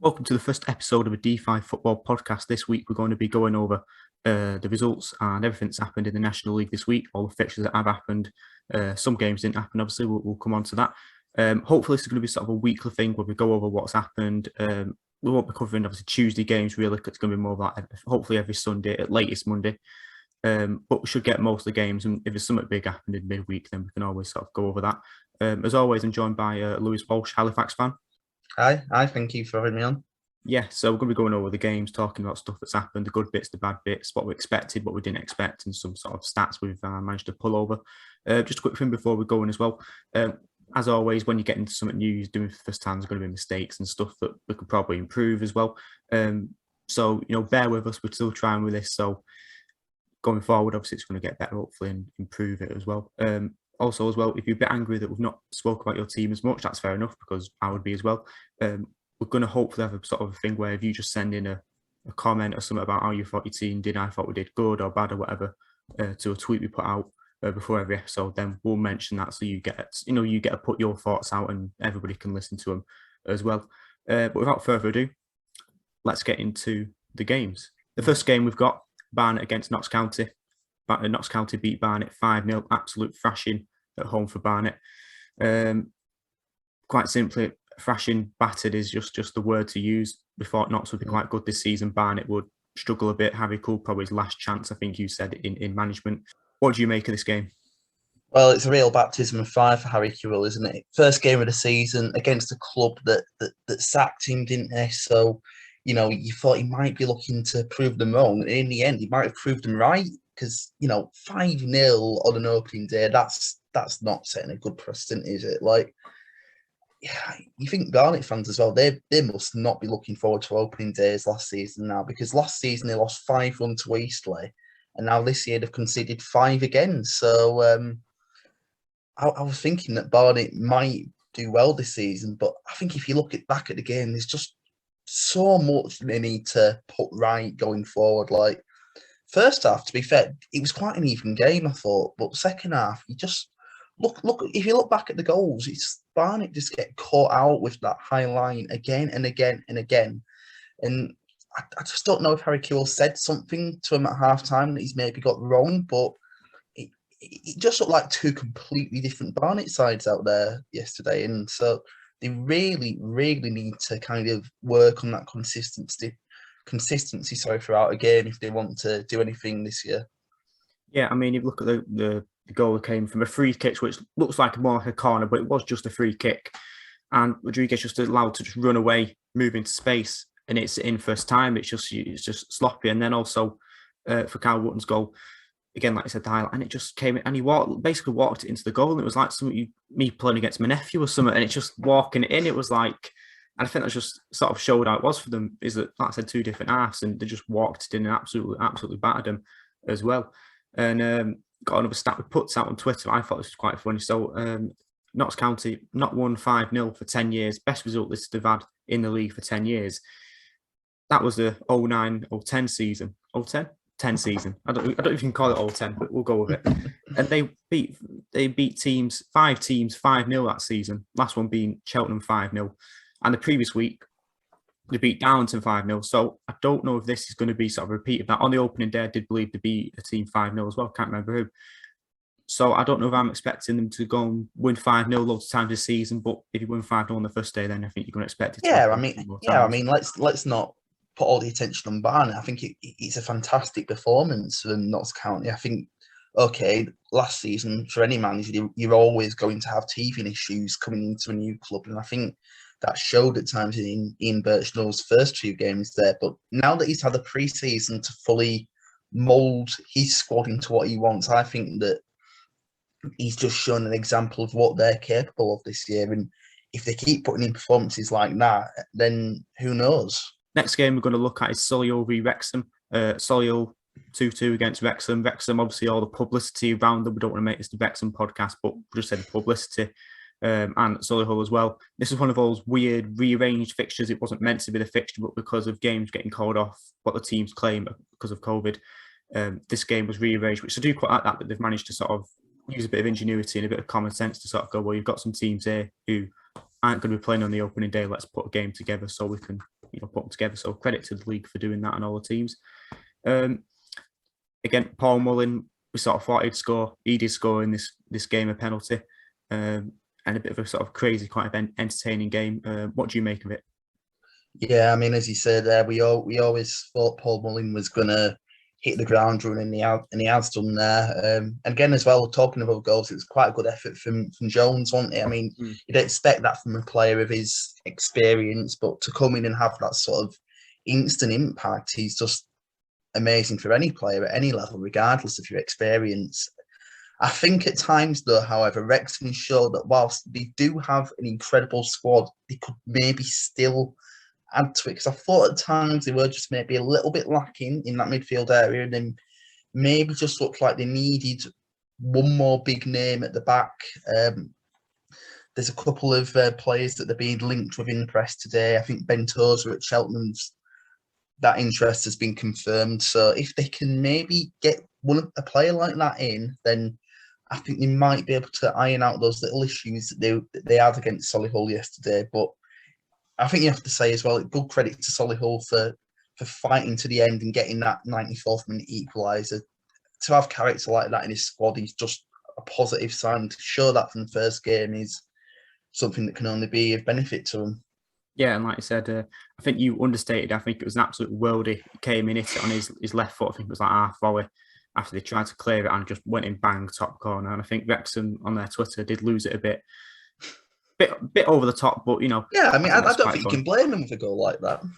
Welcome to the first episode of a D5Football podcast. This week, we're going to be going over the results and everything that's happened in the National League this week, all the fixtures that have happened. Some games didn't happen, obviously, we'll come on to that. Hopefully, this is going to be sort of a weekly thing where we go over what's happened. We won't be covering, obviously, Tuesday games, really, because it's going to be more like hopefully every Sunday, at latest Monday. But we should get most of the games, and if there's something big happened in midweek, then we can always sort of go over that. As always, I'm joined by Lewis Walsh, Halifax fan. Hi, thank you for having me on. Yeah, so we're going to be going over the games, talking about stuff that's happened, the good bits, the bad bits, what we expected, what we didn't expect, and some sort of stats we've managed to pull over. Just a quick thing before we go in as well. As always, when you get into something new, you're doing for the first time, there's going to be mistakes and stuff that we could probably improve as well. So, bear with us. We're still trying with this. So going forward, obviously, it's going to get better, hopefully, and improve it as well. Also, as well, if you're a bit angry that we've not spoke about your team as much, that's fair enough, because I would be as well. We're going to hopefully have a sort of a thing where if you just send in a comment or something about how you thought your team did, I thought we did good or bad or whatever, to a tweet we put out before every episode, then we'll mention that, so you get to put your thoughts out and everybody can listen to them as well. But without further ado, let's get into the games. The first game we've got Barnet against Notts County. Notts County beat Barnet 5-0, absolute thrashing at home for Barnet. Quite simply, thrashing, battered is just the word to use. We thought Notts would be quite good this season. Barnet would struggle a bit. Harry Cool probably his last chance, I think you said, in management. What do you make of this game? Well, it's a real baptism of fire for Harry Kewell, isn't it? First game of the season against a club that sacked him, didn't they? So, you thought he might be looking to prove them wrong. And in the end, he might have proved them right, because, 5-0 on an opening day, that's not setting a good precedent, is it? You think Barnet fans as well, they must not be looking forward to opening days last season now, because last season they lost 5-1 to Eastleigh, and now this year they've conceded 5 again. So I was thinking that Barnet might do well this season, but I think if you look back at the game, there's just so much they need to put right going forward. First half, to be fair, it was quite an even game, I thought, but second half, you just look. If you look back at the goals, it's Barnet just get caught out with that high line again and again and again. And I just don't know if Harry Kewell said something to him at half time that he's maybe got wrong, but it just looked like two completely different Barnet sides out there yesterday. And so they really, really need to kind of work on that consistency throughout a game if they want to do anything this year. Yeah, I mean, if you look at the goal that came from a free kick, which looks like more like a corner, but it was just a free kick. And Rodriguez just allowed to just run away, move into space, and it's in first time. It's just sloppy. And then also for Kyle Wotton's goal, again, like I said, the highlight, and it just came in, and he basically walked it into the goal, and it was like me playing against my nephew or something, and it's just walking it in. It was like, and I think that just sort of showed how it was for them, is that, like I said, two different halves, and they just walked it in and absolutely battered them as well. And got another stat we put out on Twitter. I thought this was quite funny. So Notts County not won 5-0 for 10 years. Best result this they've had in the league for 10 years. That was the 09-010 season. 010? 10 season. I don't know if you can call it 010, but we'll go with it. And they beat teams, 5 teams, 5-0 that season. Last one being Cheltenham 5-0. And the previous week, they beat Darlington 5-0. So I don't know if this is going to be sort of a repeat of that. On the opening day, I did believe they beat a team 5-0 as well. Can't remember who. So I don't know if I'm expecting them to go and win 5-0 loads of times this season. But if you win 5-0 on the first day, then I think you're going to expect it to happen. Let's not put all the attention on Barnet. I think it's a fantastic performance from Notts County. I think, okay, last season, for any manager, you're always going to have teething issues coming into a new club. And I think that showed at times in Ian Birchnell's first 2 games there. But now that he's had the pre-season to fully mould his squad into what he wants, I think that he's just shown an example of what they're capable of this year. And if they keep putting in performances like that, then who knows? Next game we're going to look at is Solihull v Wrexham. Solihull 2-2 against Wrexham. Wrexham, obviously, all the publicity around them. We don't want to make this the Wrexham podcast, but we just said publicity. And Solihull as well. This is one of those weird rearranged fixtures. It wasn't meant to be the fixture, but because of games getting called off, what the teams claim because of COVID, this game was rearranged, which I do quite like that they've managed to sort of use a bit of ingenuity and a bit of common sense to sort of go, well, you've got some teams here who aren't going to be playing on the opening day. Let's put a game together so we can put together. So credit to the league for doing that and all the teams. Again, Paul Mullin, we sort of thought he'd score. He did score in this game, a penalty, and a bit of a sort of crazy, quite entertaining game. What do you make of it? Yeah, I mean, as you said there, we always thought Paul Mullin was going to hit the ground running, and he has done there. And again, as well, talking about goals, it was quite a good effort from Jones, wasn't it? I mean, you'd expect that from a player of his experience, but to come in and have that sort of instant impact, he's just amazing for any player at any level, regardless of your experience. I think at times, though, however, Wrexham showed that whilst they do have an incredible squad, they could maybe still add to it, because I thought at times they were just maybe a little bit lacking in that midfield area, and then maybe just looked like they needed one more big name at the back. There's a couple of players that they're being linked with in the press today. I think Ben Tozer at Cheltenham's, that interest has been confirmed. So if they can maybe get a player like that in, then I think they might be able to iron out those little issues that they had against Solihull yesterday. But I think you have to say as well, good credit to Solihull for fighting to the end and getting that 94th minute equaliser. To have character like that in his squad is just a positive sign. To show that from the first game is something that can only be of benefit to him. Yeah, and like I said, I think you understated. I think it was an absolute worldie. He came in, hit it on his left foot. I think it was like half volley after they tried to clear it and just went in bang top corner. And I think Wrexham on their Twitter did lose it a bit over the top, but Yeah, I mean, I don't think you can blame them for a goal like that. And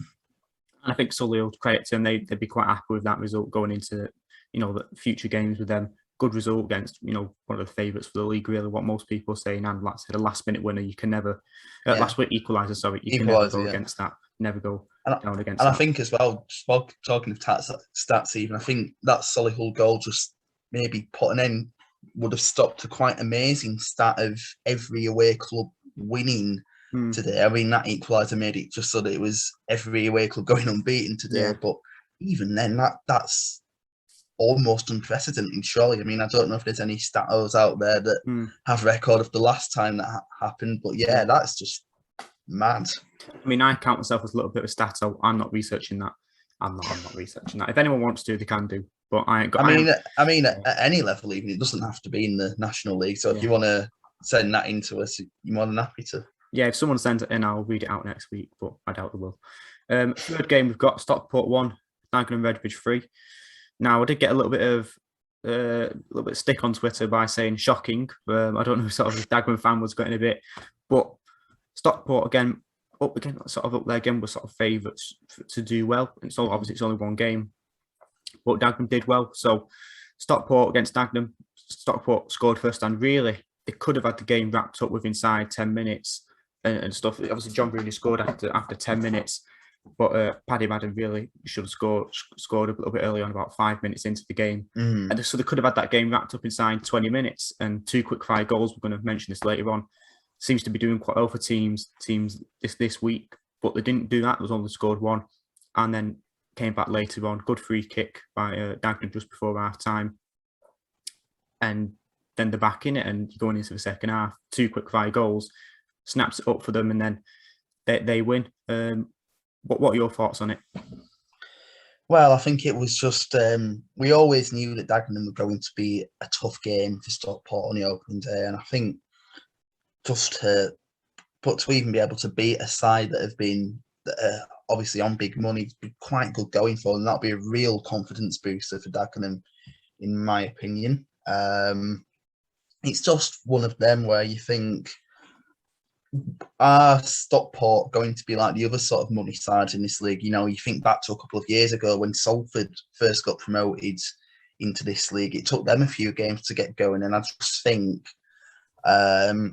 I think Sully will credit to them. They'd be quite happy with that result going into the future games with them. Good result against one of the favourites for the league. Really, what most people are saying, and like I said, a last minute winner. You can never last minute equaliser. Sorry, you can never go against that. Never go down against that. And I think as well, talking of stats, even I think that Solihull goal just maybe put an end, would have stopped a quite amazing stat of every away club winning today. I mean, that equaliser made it just so that it was every away club going unbeaten today. Yeah. But even then, that's almost unprecedented, surely. I mean, I don't know if there's any statos out there that have record of the last time that happened, but yeah, that's just mad. I mean, I count myself as a little bit of a stato. I'm not researching that. I'm not researching that. If anyone wants to, they can do. But I ain't got. I mean, at any level, even it doesn't have to be in the National League. So if you want to send that in to us, you're more than happy to. Yeah, if someone sends it in, I'll read it out next week, but I doubt they will. Third game, we've got Stockport 1, Dagenham Redbridge 3. Now, I did get a little bit of stick on Twitter by saying shocking. I don't know sort of if Dagenham fan was getting a bit, but Stockport again up there again was sort of favourites to do well. And so obviously it's only one game, but Dagenham did well. So Stockport against Dagenham, Stockport scored first, and really they could have had the game wrapped up with inside 10 minutes and stuff. Obviously John Bruni scored after 10 minutes. But Paddy Madden really should have scored a little bit early on, about 5 minutes into the game. And so they could have had that game wrapped up inside 20 minutes. And 2 quick-fire goals, we're going to mention this later on, seems to be doing quite well for teams this week. But they didn't do that. They only scored 1. And then came back later on. Good free kick by Dagenham just before half-time. And then they're back in it and going into the second half. 2 quick-fire goals, snaps it up for them, and then they win. What are your thoughts on it? Well, I think it was just, we always knew that Dagenham were going to be a tough game for Stockport on the opening day. And I think just to even be able to beat a side that have been obviously on big money, be quite good going for them. That'll be a real confidence booster for Dagenham, in my opinion. It's just one of them where you think, are Stockport going to be like the other sort of money sides in this league? You think back to a couple of years ago when Salford first got promoted into this league. It took them a few games to get going, and I just think that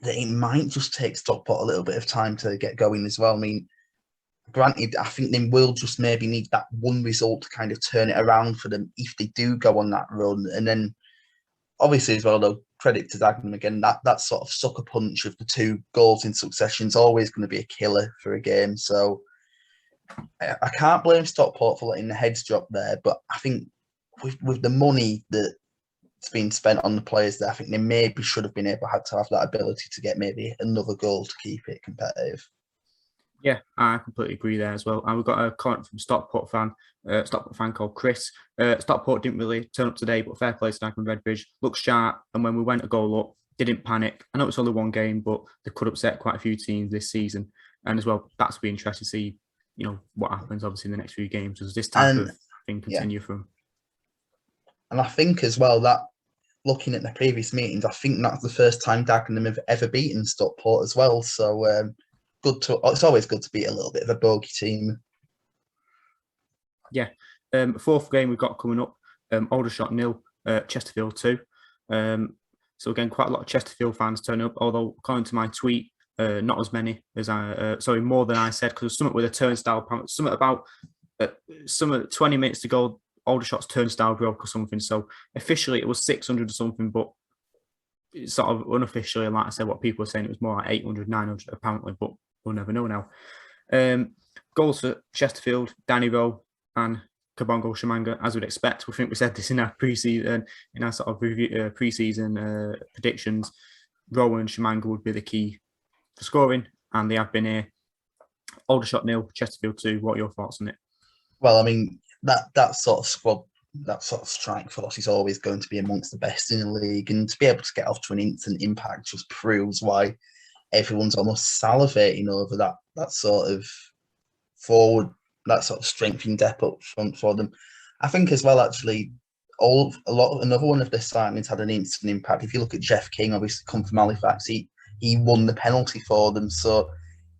it might just take Stockport a little bit of time to get going as well. I mean, granted, I think they will just maybe need that one result to kind of turn it around for them if they do go on that run. And then obviously as well, though, credit to Dagenham again, that sort of sucker punch of the 2 goals in succession is always going to be a killer for a game. So I can't blame Stockport for letting the heads drop there, but I think with the money that's been spent on the players there, I think they maybe should have been able to have that ability to get maybe another goal to keep it competitive. Yeah, I completely agree there as well. And we've got a comment from Stockport fan called Chris. Stockport didn't really turn up today, but fair play to Dagenham Redbridge. Looked sharp, and when we went a goal up, didn't panic. I know it's only one game, but they could upset quite a few teams this season. And as well, that's be interesting to see, what happens obviously in the next few games. Does this type And of thing yeah, continue from? and I think as well that looking at the previous meetings, I think that's the first time Dagenham have ever beaten Stockport as well. So it's always good to beat a little bit of a bogey team. Yeah. Fourth game we've got coming up, Aldershot 0, Chesterfield 2. So again, quite a lot of Chesterfield fans turning up, although according to my tweet, not as many as more than I said, because there's something with a turnstile, something about 20 minutes to go, Aldershot's turnstile broke or something. So officially it was 600 or something, but it's sort of unofficially, like I said, what people were saying, it was more like 800, 900 apparently, but we'll never know now. Goals for Chesterfield, Danny Rowe and Kabongo Shamanga, as we'd expect. We think we said this in our pre-season, in our sort of review, pre-season predictions. Rowe and Shamanga would be the key for scoring, and they have been here. Aldershot 0, Chesterfield 2. What are your thoughts on it? Well, I mean, that sort of squad, that sort of strike force is always going to be amongst the best in the league. And to be able to get off to an instant impact just proves why everyone's almost salivating over that sort of forward, that sort of strength in depth up front for them. I think as well, actually, another one of their signings had an instant impact. If you look at Jeff King, obviously come from Halifax, he won the penalty for them. So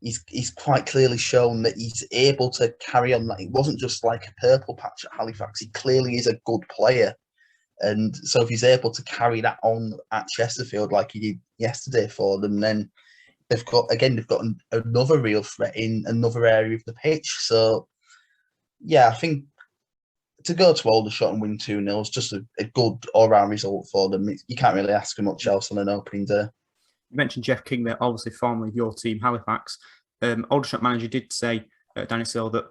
he's quite clearly shown that he's able to carry on. That it wasn't just like a purple patch at Halifax. He clearly is a good player. And so if he's able to carry that on at Chesterfield like he did yesterday for them, then they've got another real threat in another area of the pitch. So yeah, I think to go to Aldershot and win 2-0 is just a good all-round result for them. You can't really ask for much else on an opening day. You mentioned Jeff King there, obviously formerly of your team, Halifax. Aldershot manager did say, Danny Sill, that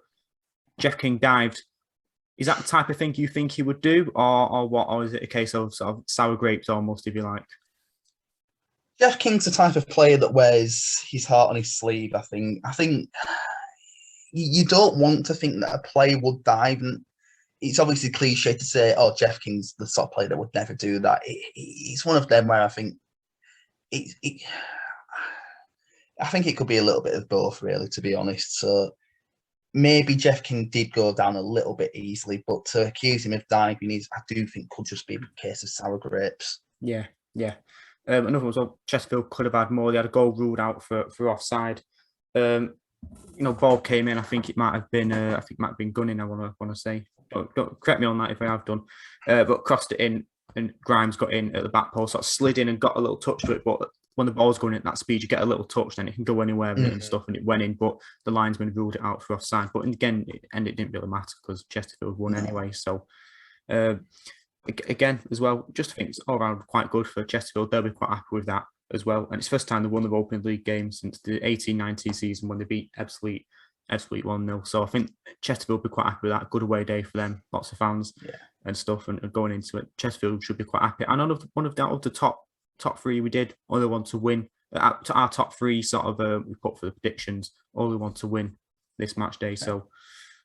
Jeff King dived. Is that the type of thing you think he would do, or what? Or is it a case of sort of sour grapes almost, if you like? Jeff King's the type of player that wears his heart on his sleeve, I think. I think you don't want to think that a player would dive. And it's obviously cliche to say, oh, Jeff King's the sort of player that would never do that. It's one of them where I think I think it could be a little bit of both, really, to be honest. So maybe Jeff King did go down a little bit easily, but to accuse him of diving I do think could just be a case of sour grapes. Yeah. Another one was Chesterfield could have had more. They had a goal ruled out for offside. Ball came in. I think it might have been. Gunning. I want to say. Don't correct me on that if I have done. But crossed it in, and Grimes got in at the back post. Sort of slid in and got a little touch to it. But when the ball's going at that speed, you get a little touch, then it can go anywhere with it and stuff. And it went in, but the linesman ruled it out for offside. But again, it didn't really matter because Chesterfield won anyway. So. Again, as well, just think it's all around quite good for Chesterfield. They'll be quite happy with that as well. And it's the first time they won the Open League game since the 18-19 season when they beat Ebbsfleet 1-0. So I think Chesterfield will be quite happy with that. Good away day for them. Lots of fans and stuff. And going into it, Chesterfield should be quite happy. And one of the top three we did only want to win. Our top three sort of we put for the predictions only want to win this match day. So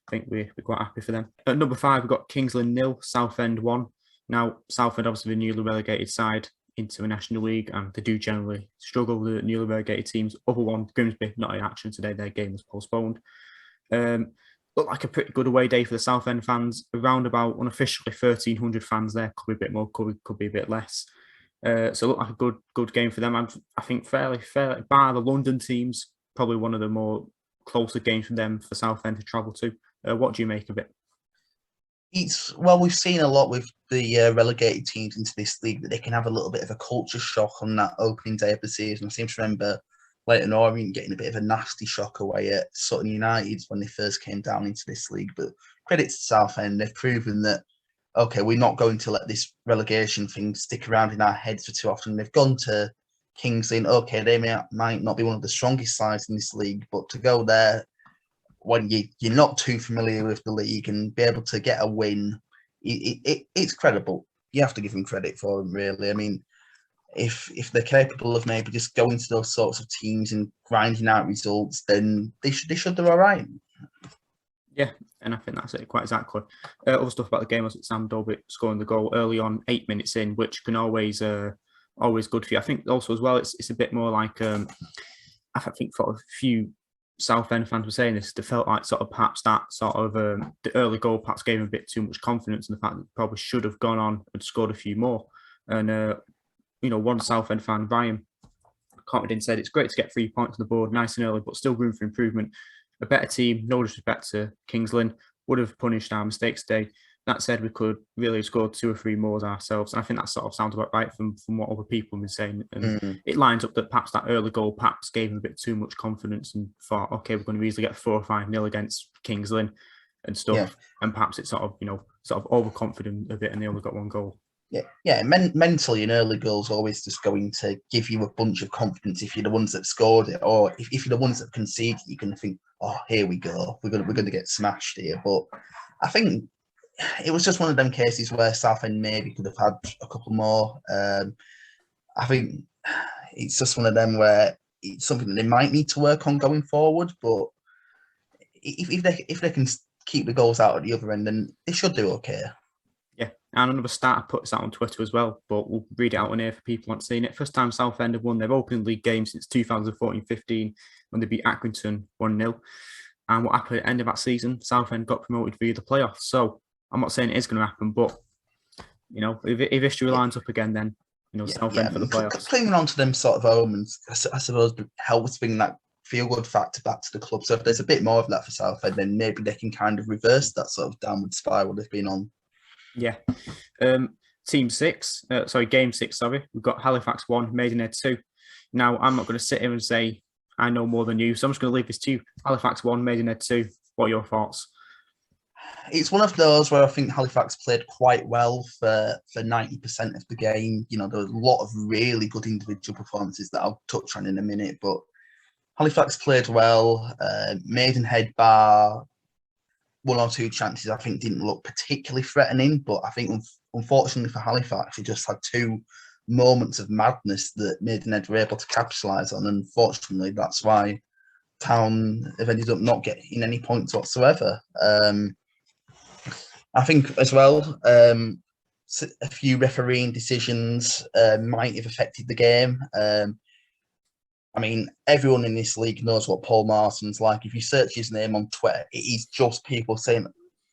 I think we're quite happy for them. At number 5, we've got Kingsland 0, Southend 1. Now, Southend, obviously, the newly relegated side into the National League, and they do generally struggle with the newly relegated teams. Other one, Grimsby, not in action today. Their game was postponed. Looked like a pretty good away day for the Southend fans. Around about, unofficially, 1,300 fans there. Could be a bit more, could be a bit less. So it looked like a good game for them. I think fairly, bar the London teams, probably one of the more closer games for them for Southend to travel to. What do you make of it? We've seen a lot with the relegated teams into this league that they can have a little bit of a culture shock on that opening day of the season. I seem to remember Leyton Orient getting a bit of a nasty shock away at Sutton United when they first came down into this league. But credit to Southend, they've proven that, okay, we're not going to let this relegation thing stick around in our heads for too often. They've gone to Kingsland. Okay, they might not be one of the strongest sides in this league, but to go there when you're not too familiar with the league and be able to get a win, it's credible. You have to give them credit for them, really. I mean, if they're capable of maybe just going to those sorts of teams and grinding out results, then they should do all right. Yeah, and I think that's it, quite exactly. Other stuff about the game was Sam Dobbit scoring the goal early on, 8 minutes in, which can always good for you. I think also as well, it's a bit more like I think for a few Southend fans were saying this. They felt like sort of perhaps that sort of the early goal perhaps gave them a bit too much confidence in the fact that they probably should have gone on and scored a few more. And one Southend fan, Ryan, commented and said it's great to get 3 points on the board, nice and early, but still room for improvement. A better team, no disrespect to Kings Lynn, would have punished our mistakes today. That said, we could really have scored 2 or 3 more ourselves. And I think that sort of sounds about right from what other people have been saying. And it lines up that perhaps that early goal perhaps gave them a bit too much confidence and thought, okay, we're going to easily get 4 or 5-0 against Kings Lynn and stuff. Yeah. And perhaps it's sort of overconfident a bit and they only got 1 goal. Yeah. Mentally, an early goal's always just going to give you a bunch of confidence if you're the ones that scored it, or if you're the ones that conceded, you're going to think, "Oh, here we go, we're going to get smashed here." But I think it was just one of them cases where Southend maybe could have had a couple more. I think it's just one of them where it's something that they might need to work on going forward. But if they can keep the goals out at the other end, then they should do okay. Yeah, and another stat I put this out on Twitter as well, but we'll read it out on here for people who aren't seeing it. First time Southend have won their Open League game since 2014-15 when they beat Accrington 1-0. And what happened at the end of that season, Southend got promoted via the playoffs. So I'm not saying it is going to happen, but if history lines up again, then Southend for the playoffs. Clinging on to them sort of omens, I suppose, helps bring that feel-good factor back to the club. So if there's a bit more of that for Southend, then maybe they can kind of reverse that sort of downward spiral they've been on. Yeah. Game 6, we've got Halifax 1, Maidenhead 2. Now, I'm not going to sit here and say I know more than you, so I'm just going to leave this to you. Halifax 1, Maidenhead 2. What are your thoughts? It's one of those where I think Halifax played quite well for 90% of the game. There was a lot of really good individual performances that I'll touch on in a minute, but Halifax played well. Maidenhead, bar 1 or 2 chances, I think didn't look particularly threatening, but I think unfortunately for Halifax, it just had 2 moments of madness that Maidenhead were able to capitalise on. And unfortunately, that's why Town have ended up not getting any points whatsoever. I think as well, a few refereeing decisions might have affected the game. I mean, everyone in this league knows what Paul Marston's like. If you search his name on Twitter, it is just people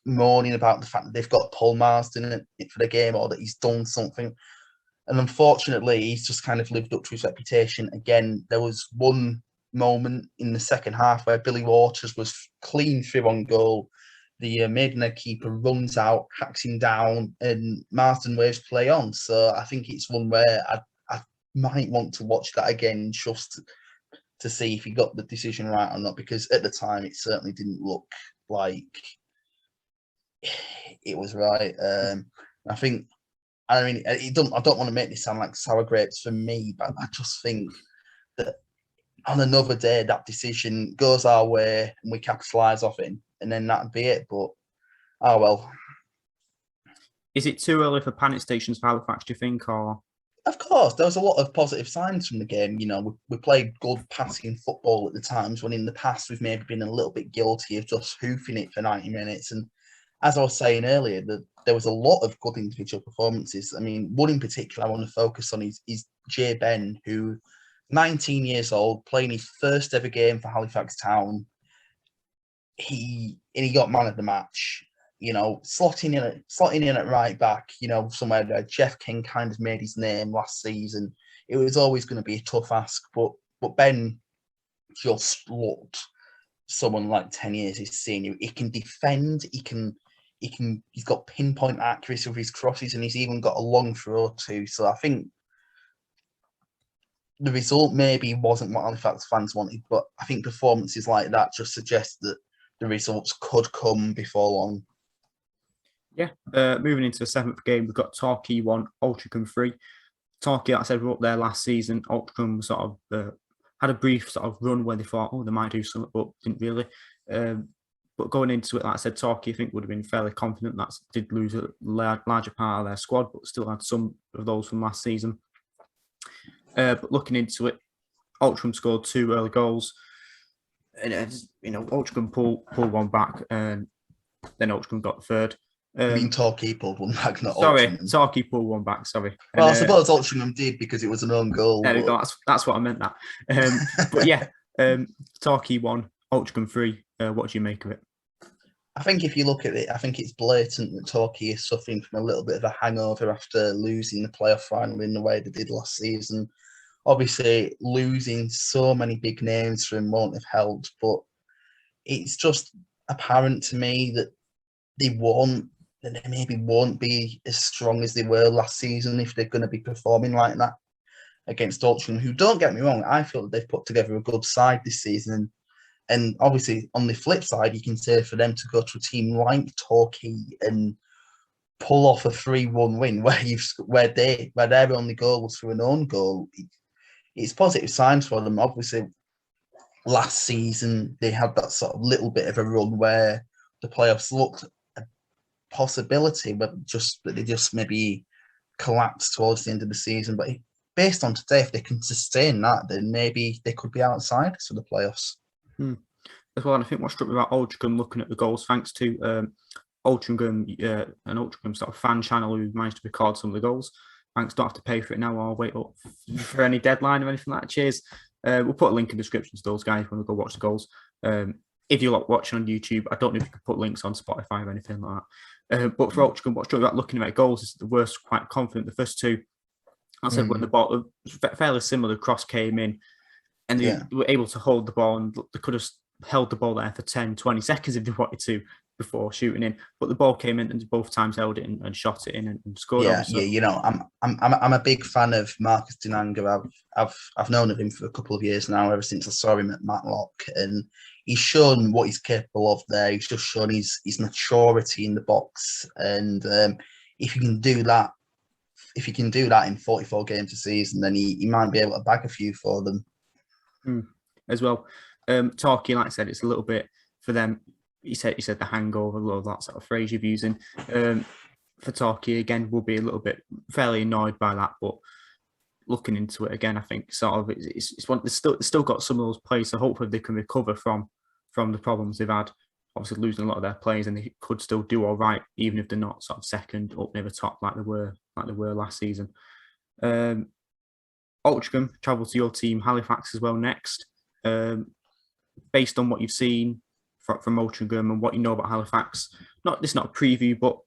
moaning about the fact that they've got Paul Marston for the game or that he's done something. And unfortunately, he's just kind of lived up to his reputation. Again, there was one moment in the second half where Billy Waters was clean through on goal. The Maidenhead keeper runs out, hacks him down, and Marston waves play on. So I think it's one where I might want to watch that again just to see if he got the decision right or not, because at the time it certainly didn't look like it was right. I don't want to make this sound like sour grapes for me, but I just think that on another day that decision goes our way and we capitalise off it, and then that'd be it. But oh well. Is it too early for panic stations for Halifax, do you think, or? Of course, there was a lot of positive signs from the game. We played good passing football at the times, when in the past we've maybe been a little bit guilty of just hoofing it for 90 minutes. And as I was saying earlier, there was a lot of good individual performances. I mean, one in particular I want to focus on is Jay Ben, who 19 years old, playing his first ever game for Halifax Town. He got man of the match. Slotting in at right back, somewhere that Jeff King kind of made his name last season. It was always going to be a tough ask, but Ben just looked someone like 10 years his senior. He can defend, he's got pinpoint accuracy with his crosses, and he's even got a long throw too. So I think the result maybe wasn't what Halifax fans wanted, but I think performances like that just suggest that the results could come before long. Yeah, moving into the 7th game, we've got Torquay 1, Altrincham 3. Torquay, like I said, were up there last season. Altrincham sort of had a brief sort of run where they thought, they might do something, but didn't really. But going into it, like I said, Torquay, I think, would have been fairly confident. That did lose a larger part of their squad, but still had some of those from last season. But looking into it, Altrincham scored 2 early goals, and Altrincham pulled one back, and then Altrincham got the third. I mean, Torquay pulled one back, not Sorry, Altrincham. Torquay pulled one back. Sorry. Well, And, I suppose Altrincham did because it was an own goal. There we go. That's what I meant. That. But yeah, Torquay 1, Altrincham 3. What do you make of it? I think if you look at it, I think it's blatant that Torquay is suffering from a little bit of a hangover after losing the playoff final in the way they did last season. Obviously, losing so many big names for him won't have helped, but it's just apparent to me that they maybe won't be as strong as they were last season if they're going to be performing like that against Altrincham, who, don't get me wrong, I feel that they've put together a good side this season. And obviously, on the flip side, you can say for them to go to a team like Torquay and pull off a 3-1 win where their only goal was through an own goal, it's positive signs for them. Obviously, last season they had that sort of little bit of a run where the playoffs looked a possibility, but they just maybe collapsed towards the end of the season. But based on today, if they can sustain that, then maybe they could be outside for the playoffs. As well, and I think what struck me about Altrincham, looking at the goals, thanks to Altrincham, an Altrincham sort of fan channel who managed to record some of the goals. Thanks, don't have to pay for it now or wait up for any deadline or anything like that. Cheers. We'll put a link in the description to those guys when we go watch the goals. If you're watching on YouTube, I don't know if you can put links on Spotify or anything like that. But for Altrincham, what struck me about looking at goals is the worst, quite confident. The first two, I said, when the ball, fairly similar, the cross came in, and they were able to hold the ball, and they could have held the ball there for 10, 20 seconds if they wanted to before shooting in. But the ball came in and both times held it and shot it in and scored. I'm a big fan of Marcus Dinanga. I've known of him for a couple of years now, ever since I saw him at Matlock, and he's shown what he's capable of there. He's just shown his maturity in the box, and if you can do that in 44 games a season, then he might be able to bag a few for them. As well. Torquay, like I said, it's a little bit for them. He said the hangover, a lot of that sort of phrase you're using. For Torquay, again, we'll be a little bit fairly annoyed by that, but looking into it again, I think sort of it's one. They've still got some of those players, so hopefully they can recover from the problems they've had. Obviously, losing a lot of their players, and they could still do all right, even if they're not sort of second up near the top like they were last season. Altrincham travel to your team, Halifax, as well next. Based on what you've seen from Altrincham and what you know about Halifax, this is not a preview, but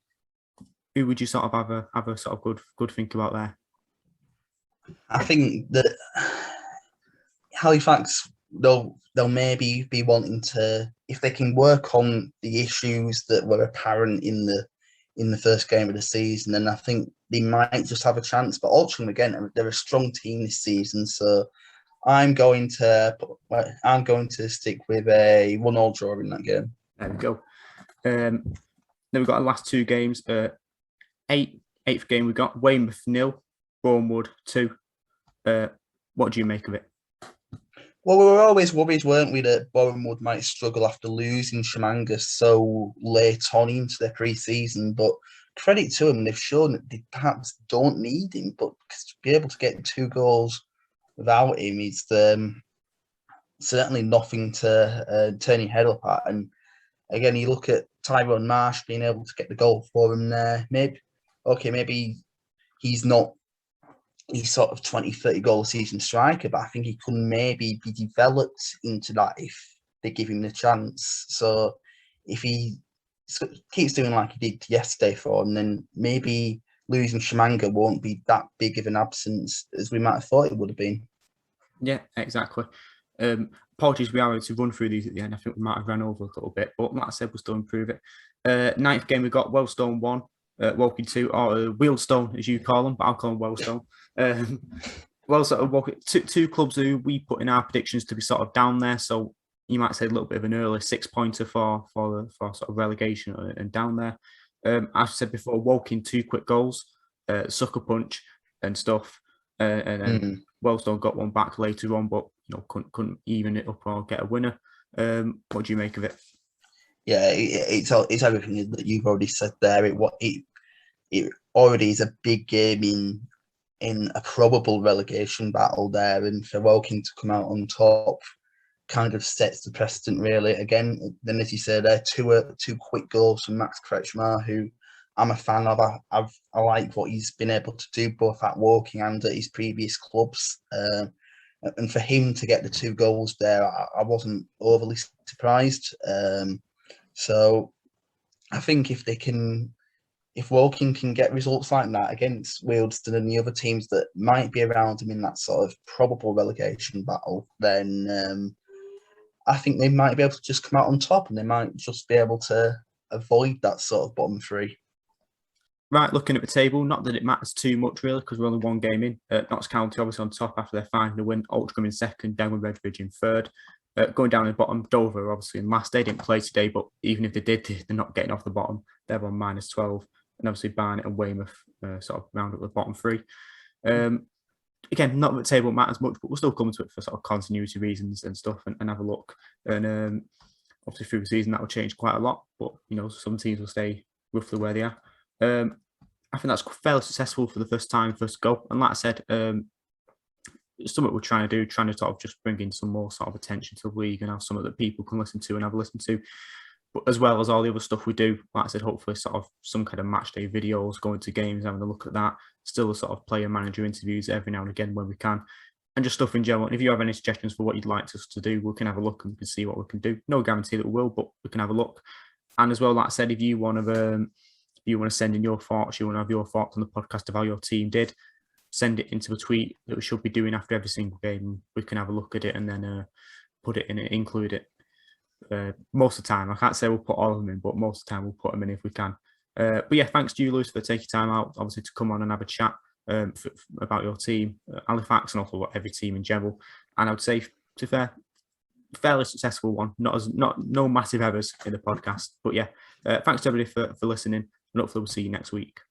who would you sort of have a sort of good think about there? I think that Halifax, they'll maybe be wanting to, if they can work on the issues that were apparent in the first game of the season, then I think they might just have a chance. But Altrincham, again, they're a strong team this season, so I'm going to stick with a 1-1 draw in that game. There we go. Then we've got our last two games. Eighth game we got Weymouth 0, Bournemouth 2. What do you make of it? Well, we were always worried, weren't we, that Bournemouth might struggle after losing Shamanga so late on into their pre-season. But credit to them, they've shown that they perhaps don't need him, but to be able to get 2 goals without him is certainly nothing to turn your head up at. And again, you look at Tyrone Marsh being able to get the goal for him there. Maybe he's not his sort of 20, 30 goal a season striker, but I think he could maybe be developed into that if they give him the chance. So if he keeps doing like he did yesterday for him, then maybe losing Shamanga won't be that big of an absence as we might have thought it would have been. Yeah, exactly. Apologies, we are able to run through these at the end. I think we might have run over a little bit, but like I said, we'll still improve it. Ninth game, we got Wellstone 1, Woking 2, or Wheelstone, as you call them, but I'll call them Wellstone. Two clubs who we put in our predictions to be sort of down there, so you might say a little bit of an early 6-pointer for sort of relegation and down there. As I said before, Woking 2 quick goals, sucker punch and stuff, and then Wellstone got one back later on, but couldn't even it up or get a winner. What do you make of it? Yeah, it's everything that you've already said there. It already is a big game in a probable relegation battle there, and for Woking to come out on top kind of sets the precedent, really. Again, then as you said, two quick goals from Max Kretschmar, who I'm a fan of. I like what he's been able to do both at Woking and at his previous clubs. And for him to get the 2 goals there, I wasn't overly surprised. So I think if Woking can get results like that against Wealdstone and the other teams that might be around him in that sort of probable relegation battle, then I think they might be able to just come out on top, and they might just be able to avoid that sort of bottom 3. Right, looking at the table, not that it matters too much really, because we're only 1 game in. Notts County obviously on top after their final win. Oldham in second, down with Redbridge in third. Going down the bottom, Dover obviously in last. They didn't play today, but even if they did, they're not getting off the bottom. They're on -12. And obviously Barnet and Weymouth sort of round up the bottom 3. Again, not that the table matters much, but we'll still come to it for sort of continuity reasons and stuff and have a look. And obviously through the season, that will change quite a lot. But, some teams will stay roughly where they are. I think that's fairly successful for the first go. And like I said, something we're trying to do, trying to sort of just bring in some more sort of attention to the league and have something that people can listen to and have a listen to. But as well as all the other stuff we do, like I said, hopefully sort of some kind of match day videos, going to games, having a look at that. Still a sort of player manager interviews every now and again when we can. And just stuff in general. And if you have any suggestions for what you'd like us to do, we can have a look and we can see what we can do. No guarantee that we will, but we can have a look. And as well, like I said, if you want to send in your thoughts, you want to have your thoughts on the podcast of how your team did, send it into a tweet that we should be doing after every single game. We can have a look at it and then put it in and include it. Most of the time, I can't say we'll put all of them in, but most of the time we'll put them in if we can. But yeah, thanks to you, Lewis, for taking time out, obviously, to come on and have a chat about your team, Halifax, and also about every team in general. And I would say, to be fair, fairly successful one. No massive errors in the podcast. But yeah, thanks to everybody for listening, and hopefully we'll see you next week.